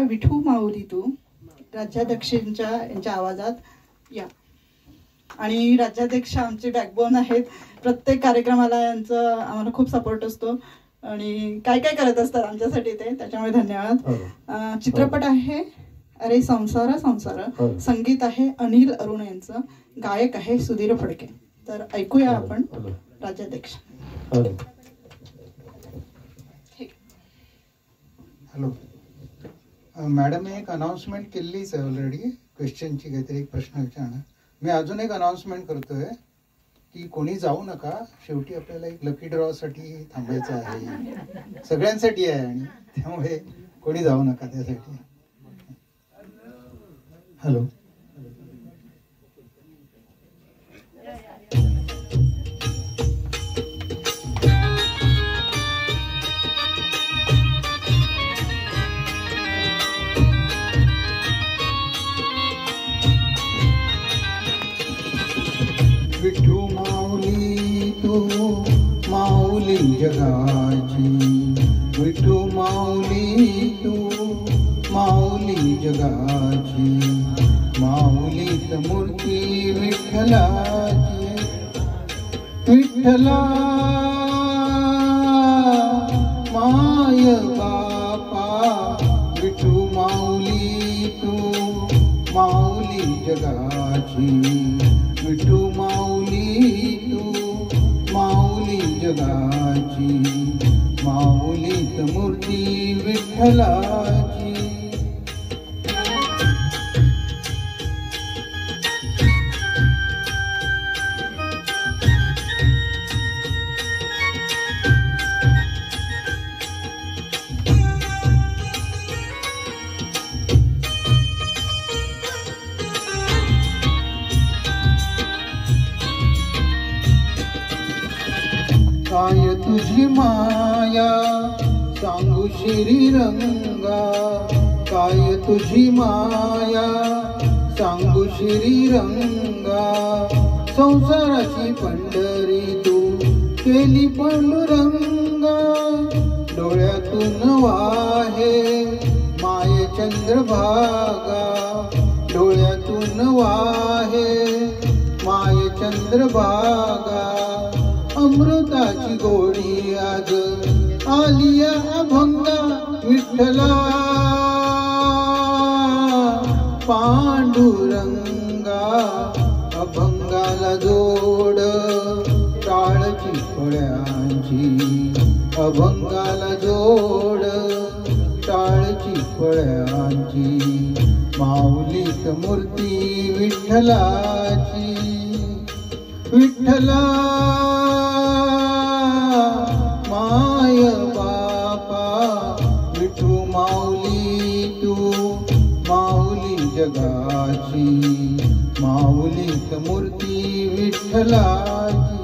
विठू माऊली तू राज्याध्यक्षांच्या यांच्या आवाजात या. आणि राज्याध्यक्ष आमचे बॅकबोन आहेत. प्रत्येक कार्यक्रमाला यांचं आम्हाला खूप सपोर्ट असतो आणि काय काय करत असतात आमच्यासाठी ते, त्याच्यामुळे धन्यवाद. चित्रपट आहे अरे संसार संसार, संगीत आहे अनिल अरुण यांचं, गायक आहे सुधीर फडके. तर ऐकूया आपण राज्याध्यक्ष. हॅलो मॅडम, एक अनाउन्समेंट केलीच आहे ऑलरेडी, क्वेश्चनची काहीतरी एक प्रश्न विचारणार. मी अजून एक अनाउन्समेंट करतोय की कोणी जाऊ नका, शेवटी आपल्याला एक लकी ड्रॉ साठी थांबायचं आहे, सगळ्यांसाठी आहे आणि त्यामुळे कोणी जाऊ नका त्यासाठी. हॅलो विठू माऊली तू माऊली जगाची, विठू माऊली तू माऊली जगाची, माऊलीत मूर्ती विठ्ठलाची, विठ्ठला माय बापा, विठू माऊली तू माऊली जगाची, विठू माऊली तू माऊली जगाची, माऊलीत मूर्ती विठ्ठलाची. काय तुझी माया सांगू श्रीरंगा, काय तुझी माया सांगू श्रीरंगा, संसाराची पंढरी तू केली पांडुरंगा, डोळ्यातून वाहे माये चंद्रभागा, डोळ्यातून वाहे माये चंद्रभागा, अमृताची गोडी आज आलिया अभंगा, विठ्ठला पांडुरंगा, अभंगाला जोड टाळची फळ्यांची, अभंगाला जोड टाळची फळ्यांची, माऊलीत मूर्ती विठ्ठलाची, विठ्ठला माय बापा, विठू माऊली तू माऊली जगाची, माऊलीत मूर्ती विठ्ठलाची.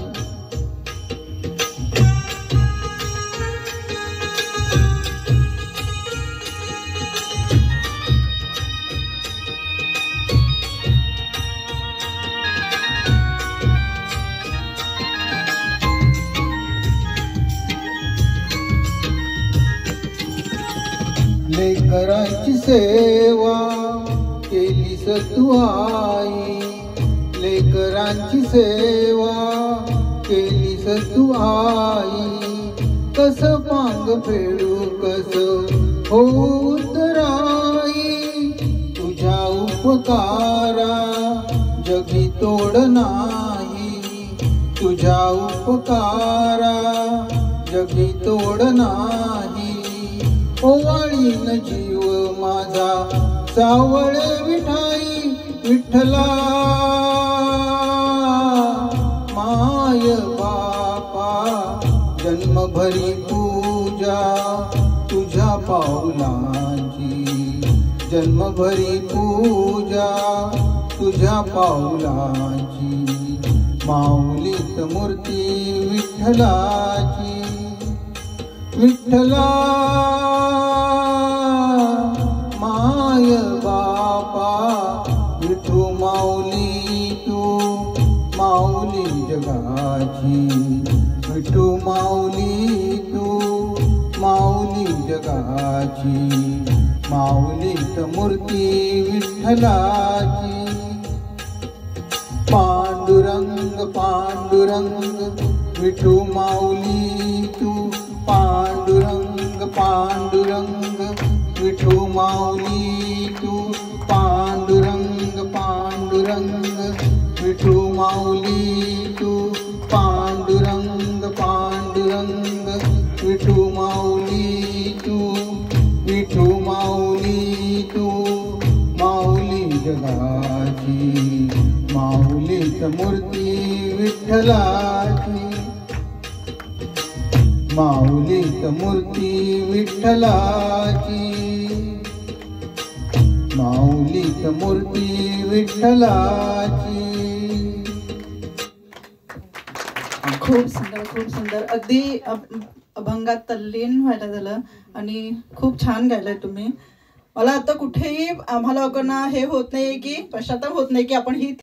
लेकरांची सेवा केलीस तू आई, लेकरांची सेवा केलीस तू आई, कस पांग फेडू कस होऊ उतराई, तुझ्या उपकारा जगी तोड नाही, तुझ्या उपकारा जगी तोड नाही, ओवाळीन जीव माझा सावळे विठाई, विठ्ठला माय बापा, जन्मभरी पूजा तुझ्या पाऊलांची, जन्मभरी पूजा तुझ्या पाऊलांची, माऊलीत मूर्ती विठ्ठलाची, विठ्ठला माय बापा, विठू माऊली तू माऊली जगाची, विठू माऊली तू माऊली जगाची, माऊलीत मूर्ती विठ्ठलाची. पांडुरंग पांडुरंग विठू माऊली तू. पांडुरंग पांडुरंग विठू माऊली तू. पांडुरंग पांडुरंग विठू माऊली तू. पांडुरंग पांडुरंग विठू माऊली तू. विठू माऊली तू माऊली जगाची. माऊलीत मूर्ती विठ्ठलाची. माऊलीत मूर्ती विठ्ठलाची. माऊलीत मूर्ती विठ्ठलाची. खूप सुंदर, खूप सुंदर. अगदी अभंगात तल्लीन व्हायला झालं आणि खूप छान गायलाय तुम्ही. मला आता कुठेही आम्हाला लोकांना हे होत नाही की पश्चाताप होत नाही की आपण ही